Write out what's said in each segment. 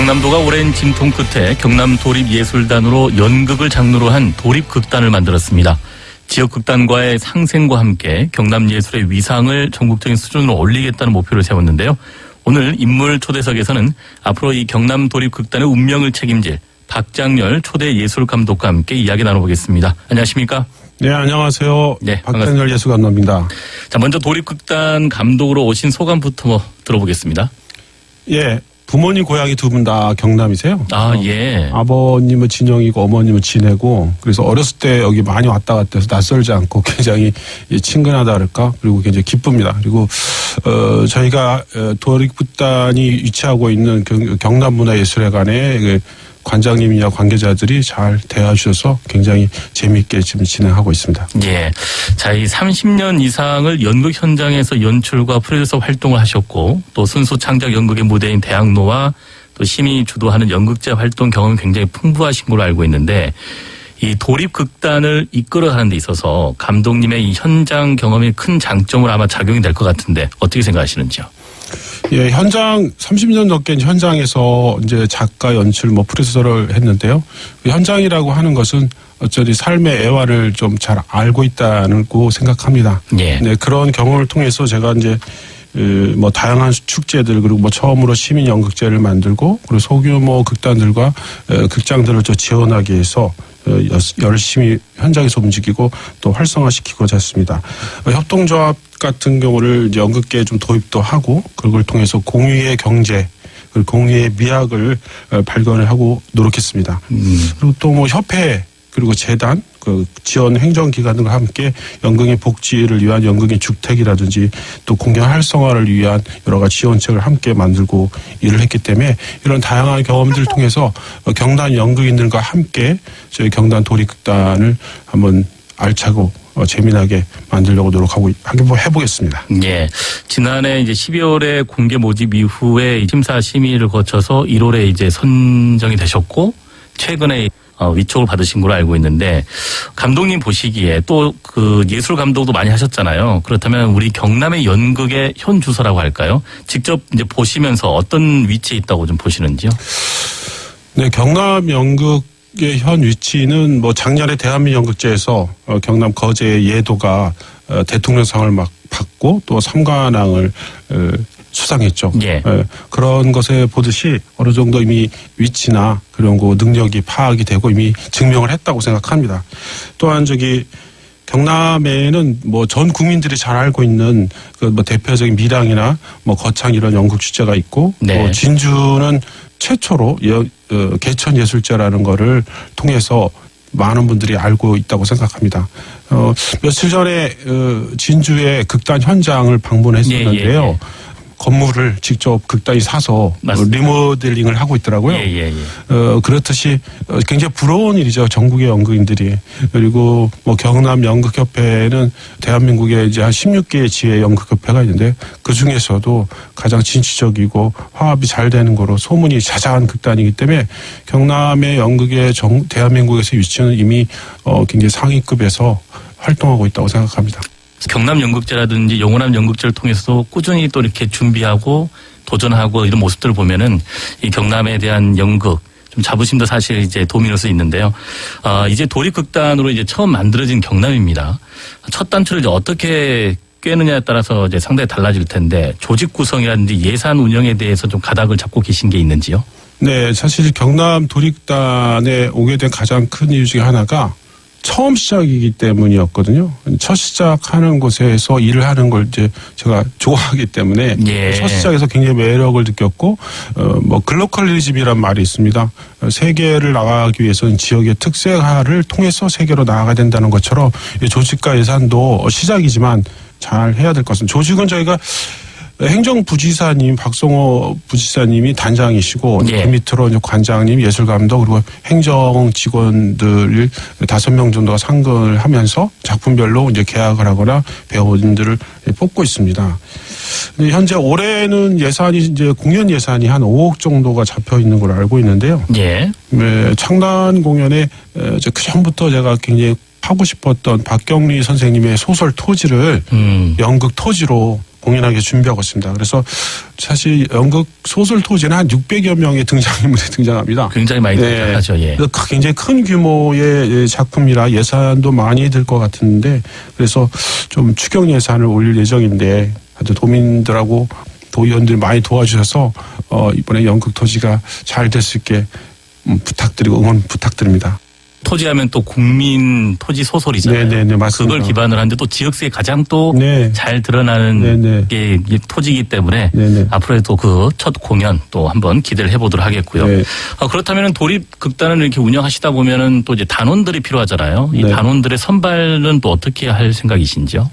경남도가 오랜 진통 끝에 경남도립예술단으로 연극을 장르로 한 도립극단을 만들었습니다. 지역극단과의 상생과 함께 경남예술의 위상을 전국적인 수준으로 올리겠다는 목표를 세웠는데요. 오늘 인물 초대석에서는 앞으로 이 경남도립극단의 운명을 책임질 박장렬 초대 예술감독과 함께 이야기 나눠보겠습니다. 안녕하십니까? 네, 안녕하세요. 네, 박장렬 예술감독입니다. 자, 먼저 도립극단 감독으로 오신 소감부터 들어보겠습니다. 예, 부모님 고향이 두 분 다 경남이세요. 아, 예. 아버님은 진영이고 어머님은 진해고, 그래서 어렸을 때 여기 많이 왔다 갔다 해서 낯설지 않고 굉장히 친근하다 그럴까? 그리고 굉장히 기쁩니다. 그리고 저희가 도립극단이 위치하고 있는 경남문화예술회관에 관장님이나 관계자들이 잘 대해주셔서 굉장히 재미있게 지금 진행하고 있습니다. 예. 자, 이 30년 이상을 연극 현장에서 연출과 프로듀서 활동을 하셨고, 또 순수 창작 연극의 무대인 대학로와 또 심의 주도하는 연극제 활동 경험이 굉장히 풍부하신 걸로 알고 있는데, 이 도립극단을 이끌어가는 데 있어서 감독님의 이 현장 경험이 큰 장점으로 아마 작용이 될 것 같은데 어떻게 생각하시는지요? 예, 현장 30년 넘게 현장에서 이제 작가, 연출, 프로듀서를 했는데요. 현장이라고 하는 것은 어쩌리 삶의 애환을 좀 잘 알고 있다고 생각합니다. 예. 네, 그런 경험을 통해서 제가 이제 다양한 축제들 그리고 처음으로 시민 연극제를 만들고 그리고 소규모 극단들과 극장들을 지원하기 위해서 열심히 현장에서 움직이고 또 활성화시키고자 했습니다. 협동조합 같은 경우를 연극계에 좀 도입도 하고 그걸 통해서 공유의 경제 그리고 공유의 미학을 발견을 하고 노력했습니다. 그리고 또 협회 그리고 재단, 지원 행정기관들과 함께 연극인 복지를 위한 연극인 주택이라든지 또 공연 활성화를 위한 여러 가지 지원책을 함께 만들고 일을 했기 때문에 이런 다양한 경험들을 통해서 경단 연극인들과 함께 저희 경단 도립극단을 한번 알차고 재미나게 만들려고 노력하고 해보겠습니다. 예. 지난해 이제 12월에 공개 모집 이후에 심사 심의를 거쳐서 1월에 이제 선정이 되셨고 최근에 위촉을 받으신 걸로 알고 있는데 감독님 보시기에 또 그 예술 감독도 많이 하셨잖아요. 그렇다면 우리 경남의 연극의 현 주소라고 할까요? 직접 이제 보시면서 어떤 위치에 있다고 좀 보시는지요? 네, 경남 연극의 현 위치는 작년에 대한민연극제에서 경남 거제의 예도가 대통령상을 받고 또 삼관왕을 수상했죠. 예. 그런 것에 보듯이 어느 정도 이미 위치나 그런 거 능력이 파악이 되고 이미 증명을 했다고 생각합니다. 또한 경남에는 전 국민들이 잘 알고 있는 대표적인 밀양이나 거창 이런 연극 축제가 있고 네. 진주는 최초로 개천예술제라는 거를 통해서 많은 분들이 알고 있다고 생각합니다. 며칠 전에 진주의 극단 현장을 방문했었는데요. 예. 건물을 직접 극단이 사서 맞습니다. 리모델링을 하고 있더라고요. 예. 그렇듯이 굉장히 부러운 일이죠. 전국의 연극인들이. 그리고 경남 연극협회는 대한민국에 이제 한 16개의 지회 연극협회가 있는데 그 중에서도 가장 진취적이고 화합이 잘 되는 거로 소문이 자자한 극단이기 때문에 경남의 연극의 대한민국에서 위치는 이미 굉장히 상위급에서 활동하고 있다고 생각합니다. 경남 연극제라든지 영호남 연극제를 통해서도 꾸준히 또 이렇게 준비하고 도전하고 이런 모습들을 보면은 이 경남에 대한 연극 좀 자부심도 사실 이제 도움이 될 수 있는데요. 이제 도립극단으로 이제 처음 만들어진 경남입니다. 첫 단추를 이제 어떻게 꿰느냐에 따라서 이제 상당히 달라질 텐데 조직 구성이라든지 예산 운영에 대해서 좀 가닥을 잡고 계신 게 있는지요? 네, 사실 경남 도립극단에 오게 된 가장 큰 이유 중에 하나가 처음 시작이기 때문이었거든요. 첫 시작하는 곳에서 일을 하는 걸 이제 제가 좋아하기 때문에 예. 첫 시작에서 굉장히 매력을 느꼈고 글로컬리즘이란 말이 있습니다. 세계를 나가기 위해서는 지역의 특색화를 통해서 세계로 나아가야 된다는 것처럼 조직과 예산도 시작이지만 잘 해야 될 것은 조직은 저희가 행정부지사님 박성호 부지사님이 단장이시고 예. 그 밑으로 이제 관장님, 예술감독 그리고 행정 직원들 5명 정도가 상근을 하면서 작품별로 이제 계약을 하거나 배우분들을 뽑고 있습니다. 근데 현재 올해는 예산이 이제 공연 예산이 한 5억 정도가 잡혀 있는 걸로 알고 있는데요. 예. 창단 공연에 그 전부터 제가 굉장히 하고 싶었던 박경리 선생님의 소설 토지를 연극 토지로 공연하게 준비하고 있습니다. 그래서 사실 연극 소설 토지는 한 600여 명의 등장인물이 등장합니다. 굉장히 많이 등장하죠. 예. 굉장히 큰 규모의 작품이라 예산도 많이 들 것 같은데 그래서 좀 추경 예산을 올릴 예정인데 하여튼 도민들하고 도의원들이 많이 도와주셔서 이번에 연극 토지가 잘 될 수 있게 부탁드리고 응원 부탁드립니다. 토지하면 또 국민 토지 소설이잖아요. 네네 맞습니다. 그걸 기반으로 하는데 또 지역사에 가장 또 잘 드러나는 네네. 게 토지이기 때문에 네네. 앞으로도 그 첫 공연 또 한번 기대를 해보도록 하겠고요. 네. 그렇다면 도립 극단을 이렇게 운영하시다 보면은 또 이제 단원들이 필요하잖아요. 이 네. 단원들의 선발은 또 어떻게 할 생각이신지요?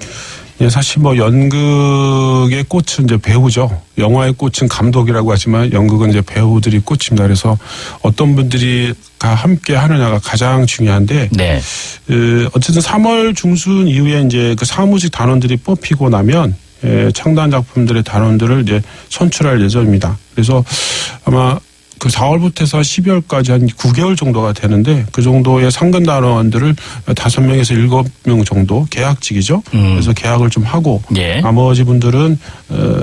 예, 사실 뭐 연극의 꽃은 이제 배우죠. 영화의 꽃은 감독이라고 하지만 연극은 이제 배우들이 꽃입니다. 그래서 어떤 분들이 함께 하느냐가 가장 중요한데, 네. 어쨌든 3월 중순 이후에 이제 그 사무직 단원들이 뽑히고 나면 창단 작품들의 단원들을 이제 선출할 예정입니다. 그래서 아마 그 4월부터 해서 12월까지 한 9개월 정도가 되는데 그 정도의 상근 단원들을 5명에서 7명 정도 계약직이죠. 그래서 계약을 좀 하고 예. 나머지 분들은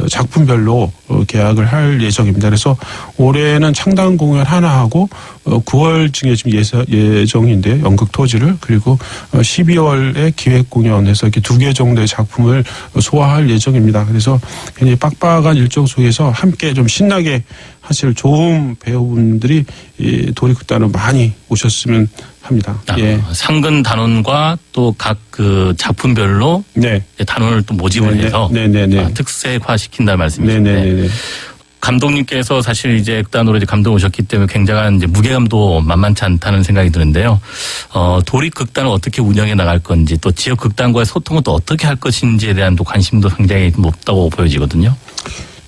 작품별로 계약을 할 예정입니다. 그래서 올해는 창단 공연 하나 하고 9월쯤에 지금 예정인데 연극 토지를 그리고 12월에 기획 공연에서 이렇게 2개 정도의 작품을 소화할 예정입니다. 그래서 굉장히 빡빡한 일정 속에서 함께 좀 신나게 사실 좋은 배우분들이 도립극단을 많이 오셨으면 합니다. 예. 상근 단원과 또 각 그 작품별로 네. 단원을 또 모집을 해서 특색화 시킨다는 말씀이신데 네네네. 감독님께서 사실 이제 극단으로 이제 감독 오셨기 때문에 굉장한 이제 무게감도 만만치 않다는 생각이 드는데요. 도립 극단을 어떻게 운영해 나갈 건지 또 지역 극단과의 소통은 또 어떻게 할 것인지에 대한 또 관심도 굉장히 높다고 보여지거든요.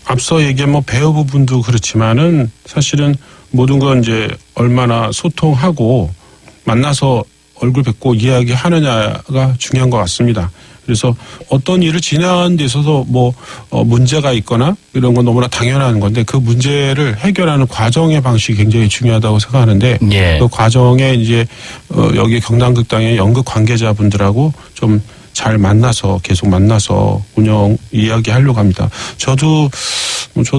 앞서 얘기한 뭐 배우 부분도 그렇지만은 사실은 모든 건 이제 얼마나 소통하고 만나서 얼굴 뵙고 이야기하느냐가 중요한 것 같습니다. 그래서 어떤 일을 진행하는 데 있어서 뭐 문제가 있거나 이런 건 너무나 당연한 건데 그 문제를 해결하는 과정의 방식이 굉장히 중요하다고 생각하는데 예. 그 과정에 이제 여기 경남극단의 연극 관계자분들하고 좀 잘 만나서 계속 만나서 운영 이야기하려고 합니다. 저도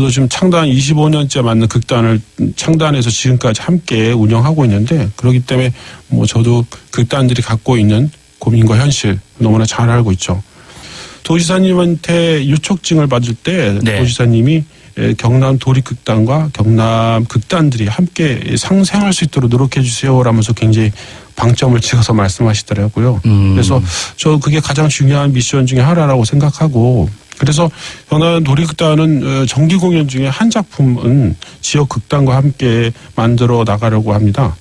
지금 창단 25년째 맞는 극단을 창단해서 지금까지 함께 운영하고 있는데 그렇기 때문에 뭐 저도 극단들이 갖고 있는 고민과 현실 너무나 잘 알고 있죠. 도지사님한테 요촉증을 받을 때 도지사님이 경남 도립극단과 경남 극단들이 함께 상생할 수 있도록 노력해 주세요라면서 굉장히 방점을 찍어서 말씀하시더라고요. 그래서 저 그게 가장 중요한 미션 중에 하나라고 생각하고 그래서 경남 도립극단은 정기 공연 중에 한 작품은 지역 극단과 함께 만들어 나가려고 합니다.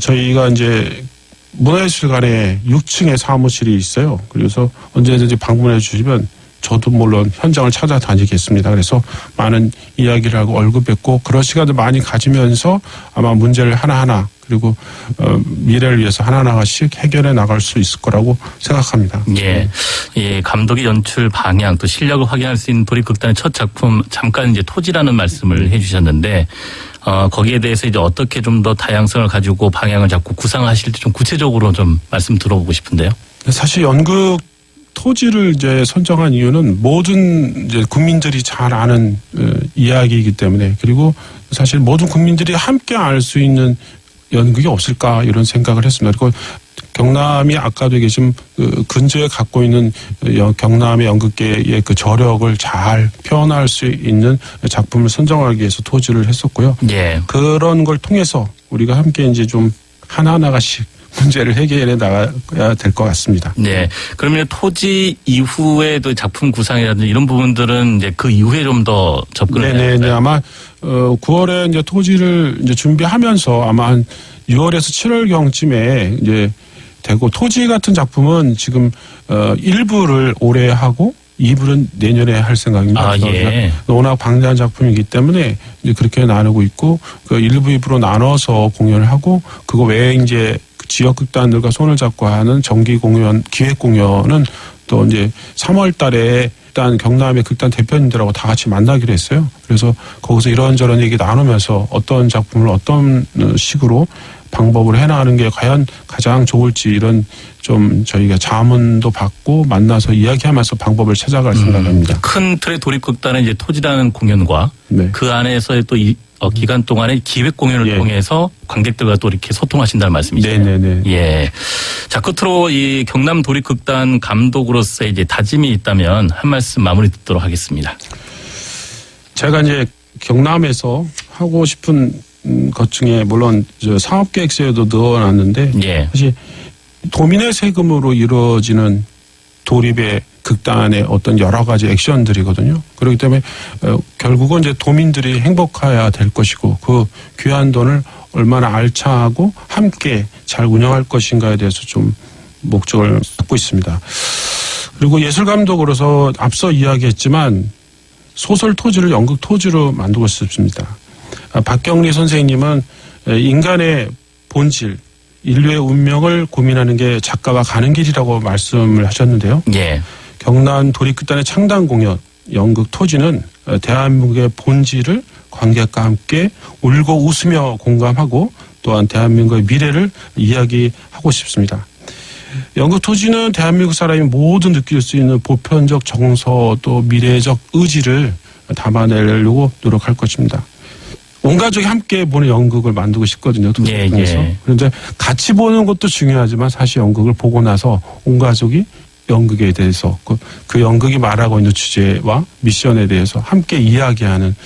저희가 이제 문화예술관에 6층에 사무실이 있어요. 그래서 언제든지 방문해 주시면 저도 물론 현장을 찾아다니겠습니다. 그래서 많은 이야기를 하고 얼굴 뵙고 그런 시간을 많이 가지면서 아마 문제를 하나하나 그리고 미래를 위해서 하나하나씩 해결해 나갈 수 있을 거라고 생각합니다. 예. 예, 감독의 연출 방향 또 실력을 확인할 수 있는 도립극단의 첫 작품 잠깐 이제 토지라는 말씀을 해주셨는데 거기에 대해서 이제 어떻게 좀 더 다양성을 가지고 방향을 잡고 구상하실 때 좀 구체적으로 좀 말씀 들어보고 싶은데요. 사실 연극 토지를 이제 선정한 이유는 모든 이제 국민들이 잘 아는 이야기이기 때문에 그리고 사실 모든 국민들이 함께 알 수 있는 연극이 없을까 이런 생각을 했습니다. 그리고 경남이 아까도 계신 그 근저에 갖고 있는 경남의 연극계의 그 저력을 잘 표현할 수 있는 작품을 선정하기 위해서 토지를 했었고요. 예. 그런 걸 통해서 우리가 함께 이제 좀 하나하나씩 문제를 해결해 나가야 될 것 같습니다. 네. 그러면 토지 이후에도 작품 구상이라든지 이런 부분들은 이제 그 이후에 좀 더 접근을 해야 될까요? 아마 9월에 이제 토지를 이제 준비하면서 아마 한 6월에서 7월경쯤에 이제 되고 토지 같은 작품은 지금 일부를 올해 하고 2부는 내년에 할 생각입니다. 예. 워낙 방대한 작품이기 때문에 이제 그렇게 나누고 있고 그 1부, 2부로 나눠서 공연을 하고 그거 외에 이제 지역 극단들과 손을 잡고 하는 정기 공연, 기획 공연은 또 이제 3월 달에 극단 경남의 극단 대표님들하고 다 같이 만나기로 했어요. 그래서 거기서 이런저런 얘기 나누면서 어떤 작품을 어떤 식으로 방법을 해나가는 게 과연 가장 좋을지 이런 좀 저희가 자문도 받고 만나서 이야기하면서 방법을 찾아갈 생각입니다. 큰 틀의 도립극단의 이제 토지라는 공연과 네. 그 안에서의 또 기간 동안에 기획 공연을 예. 통해서 관객들과 또 이렇게 소통하신다는 말씀이시죠. 네네네. 예. 자, 끝으로 이 경남 도립극단 감독으로서의 이제 다짐이 있다면 한 말씀 마무리 듣도록 하겠습니다. 제가 이제 경남에서 하고 싶은 것 중에 물론 저 사업계획서에도 넣어놨는데 예. 사실 도민의 세금으로 이루어지는 도립의 극단의 어떤 여러 가지 액션들이거든요. 그렇기 때문에 결국은 이제 도민들이 행복해야 될 것이고 그 귀한 돈을 얼마나 알차하고 함께 잘 운영할 것인가에 대해서 좀 목적을 갖고 있습니다. 그리고 예술감독으로서 앞서 이야기했지만 소설 토지를 연극 토지로 만들고 싶습니다. 박경리 선생님은 인간의 본질, 인류의 운명을 고민하는 게 작가가 가는 길이라고 말씀을 하셨는데요. 예. 경남 도립극단의 창단 공연 연극 토지는 대한민국의 본질을 관객과 함께 울고 웃으며 공감하고 또한 대한민국의 미래를 이야기하고 싶습니다. 연극 토지는 대한민국 사람이 모두 느낄 수 있는 보편적 정서 또 미래적 의지를 담아내려고 노력할 것입니다. 온 가족이 함께 보는 연극을 만들고 싶거든요. 도서관에서. 예. 그런데 같이 보는 것도 중요하지만 사실 연극을 보고 나서 온 가족이 연극에 대해서 그 연극이 말하고 있는 주제와 미션에 대해서 함께 이야기하는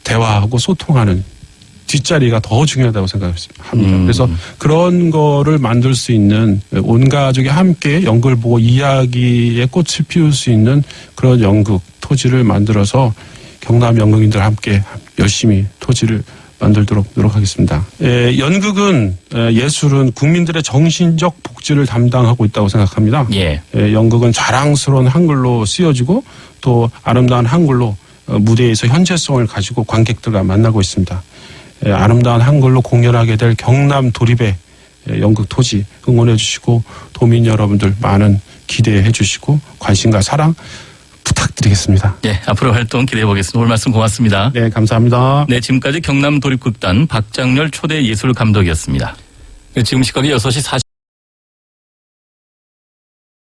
대화하고 소통하는 뒷자리가 더 중요하다고 생각합니다. 그래서 그런 거를 만들 수 있는 온 가족이 함께 연극을 보고 이야기의 꽃을 피울 수 있는 그런 연극 토지를 만들어서 경남 연극인들 함께 열심히 토지를 만들도록 노력하겠습니다. 연극은 예술은 국민들의 정신적 복지를 담당하고 있다고 생각합니다. 예. 연극은 자랑스러운 한글로 쓰여지고 또 아름다운 한글로 무대에서 현재성을 가지고 관객들과 만나고 있습니다. 아름다운 한글로 공연하게 될 경남 도립의 연극 토지 응원해 주시고 도민 여러분들 많은 기대해 주시고 관심과 사랑 부탁드리겠습니다. 네, 앞으로 활동 기대해 보겠습니다. 오늘 말씀 고맙습니다. 네, 감사합니다. 네, 지금까지 경남 도립극단 박장렬 초대 예술 감독이었습니다. 지금 시각이 6시 40